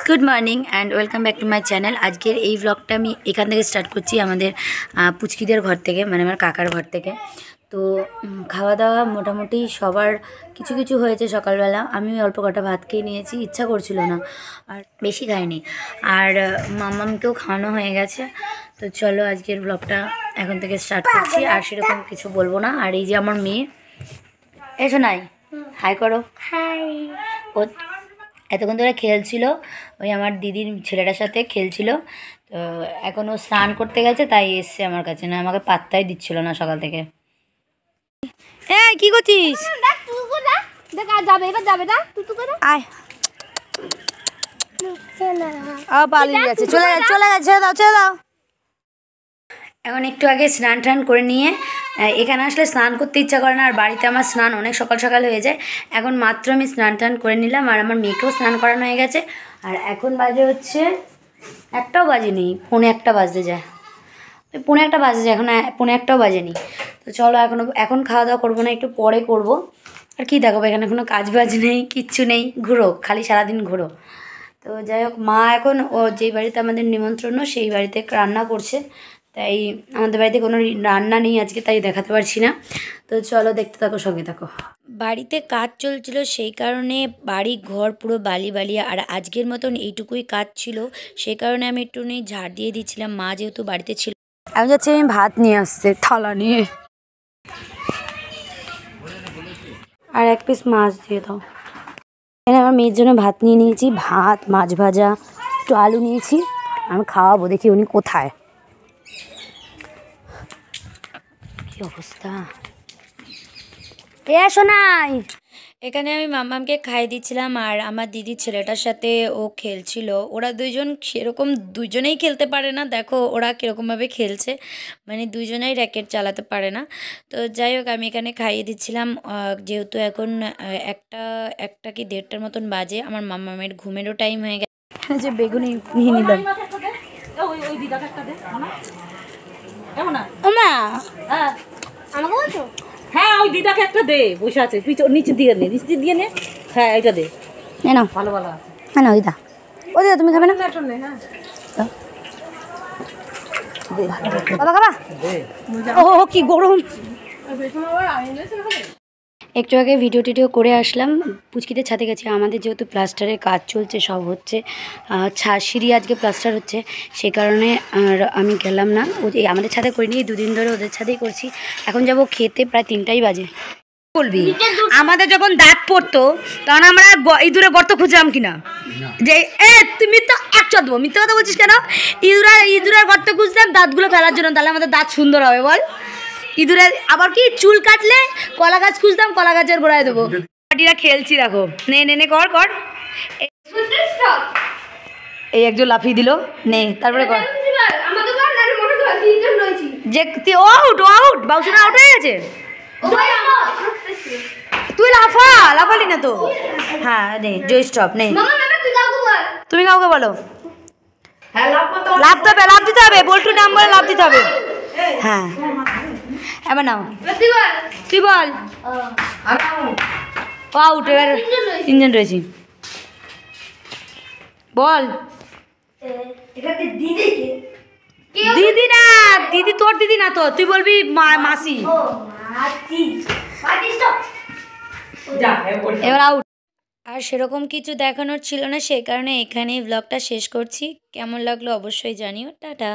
Good morning and welcome back to my channel. आजकेर এই ব্লগটা আমি এখান থেকে স্টার্ট করছি আমাদের পুচকিদের ঘর থেকে, মানে আমার কাকার ঘর থেকে। তো খাওয়া দাওয়া মোটামুটি সবার কিছু কিছু হয়েছে সকালবেলা। আমি অল্প কটা ভাত খেয়ে নিয়েছি, ইচ্ছা করছিল না আর বেশি খাইনি। আর মাম্মামকেও খাওয়ানো হয়ে গেছে। তো চলো আজকের ব্লগটা এখন থেকে স্টার্ট করছি। আর সেরকম কিছু বলবো না। আর এই যে আমার মেয়ে, এসো নাই, হাই করো। হাই। ও এতক্ষণ ধরে খেলছিল, ওই আমার দিদির ছেলেটার সাথে খেলছিল। তো এখন ও স্নান করতে গেছে, তাই এসছে আমার কাছে, না আমাকে পাত্তাই দিচ্ছিল না সকাল থেকে। এই কি করছিস? আয়, পালিয়ে গেছে, চলে গেছে, ছেড়ে দাও, ছেড়ে দাও। এখন একটু আগে স্নান টান করে নিয়ে এখানে আসলে স্নান করতে ইচ্ছা করে না, আর বাড়িতে আমার স্নান অনেক সকাল সকাল হয়ে যায়। এখন মাত্র আমি স্নান টান করে নিলাম, আর আমার মেয়েকেও স্নান করানো হয়ে গেছে। আর এখন বাজে হচ্ছে 1টাও বাজেনি, 1:45 বাজতে যায়, 1:45 বাজে যায়, এখন 1:45 বাজেনি। তো চলো এখন খাওয়া দাওয়া করবো না, একটু পরে করব। আর কি দেখাবো, এখানে কোনো কাজ বাজ নেই, কিচ্ছু নেই, ঘুরো খালি সারাদিন ঘুরো। তো যাই হোক, মা এখন ও যেই বাড়িতে আমাদের নিমন্ত্রণ সেই বাড়িতে রান্না করছে, তাই আমাদের বাড়িতে কোনো রান্না নেই আজকে, তাই দেখাতে পারছি না। তো চলো দেখতে থাকো, সঙ্গে থাকো। বাড়িতে কাজ চলছিল, সেই কারণে বাড়ি ঘর পুরো বালি বালি। আর আজকের মতন এইটুকুই কাজ ছিল, সেই কারণে আমি একটুখানি ঝাড় দিয়ে দিচ্ছিলাম, মা যেহেতু বাড়িতে ছিল। আমি যাচ্ছি, আমি ভাত নিয়ে আসছে থালা নিয়ে, আর 1 পিস মাছ দিয়ে দাও। এখানে আমার মেয়ের জন্য ভাত নিয়ে নিয়েছি, ভাত, মাছ ভাজা, একটু আলু নিয়েছি। আমি খাওয়াবো, দেখি উনি কোথায়, কি অবস্থা। এসো নাই। এখানে আমি মাম্মামকে খাইয়ে দিচ্ছিলাম, আর আমার দিদির ছেলেটার সাথে ও খেলছিল। ওরা দুইজন সেরকম দুজনেই খেলতে পারে না, দেখো ওরা কীরকমভাবে খেলছে, মানে দুজনেই র্যাকেট চালাতে পারে না। তো যাই হোক, আমি এখানে খাইয়ে দিচ্ছিলাম, যেহেতু এখন একটা কি 1:30টার মতন বাজে। আমার মাম্মামের ঘুমেরও টাইম হয়ে গেছে। যে বেগুনি নিয়ে নিলাম। হ্যাঁ, ওই দিদাকে একটা দে, বসে আছে নিচে দিয়ে নে, হ্যাঁ এটা দে, না ভালো ভালো আছে। হ্যাঁ না, দিদা, ও দিদা তুমি খাবে না? বাবা খাবা? ও কি গরম। একটু আগে ভিডিও টিডিও করে আসলাম, পুচকিদের ছাদে গেছি। আমাদের যেহেতু প্লাস্টারের কাজ চলছে, সব হচ্ছে, সিঁড়ি আজকে প্লাস্টার হচ্ছে, সেই কারণে আর আমি গেলাম না। আমাদের ছাদে করিনি, 2 দিন ধরে ওদের ছাদেই করছি। এখন যাব খেতে, প্রায় 3টাই বাজে। বলবি আমাদের যখন দাঁত পড়তো তখন আমরা ইঁদুরে গর্ত খুঁজলাম কিনা, যে তুমি তো একচর দেবো, মিথ্যে কথা বলছিস কেন? ইঁদুরের গর্ত খুঁজলাম দাঁতগুলো ফেলার জন্য, তাহলে আমাদের দাঁত সুন্দর হবে বল। ইঁদুরের আবার কি চুল কাটলে কলা গাছ খুঁজতাম, কলা গাছের গোড়ায় দেবো। পাটিরা খেলছি, দেখো, নে নে নে, কর কর। এই একজন লাফিয়ে দিল, নে তারপরে কর। যে আউট আউট, বাউসুনা আউট হয়ে গেছে। তুই লাফালি না তো। হ্যাঁ নে, জয় স্টপ, নে তুমি কাউকে বলো। লাভ দিতে হবে, বল্টু নাম বলে লাভ দিতে হবে। হ্যাঁ এবার নাও, তুই বল। আউট, এবার 3 জন রয়েছি, বল। দিদি না, দিদি তোর দিদি না তো, তুই বলবি মাসি। এবার আউট। আর সেরকম কিছু দেখানোর ছিল না, সেই কারণে এখানেই ব্লগটা শেষ করছি। কেমন লাগলো অবশ্যই জানিও। টাটা।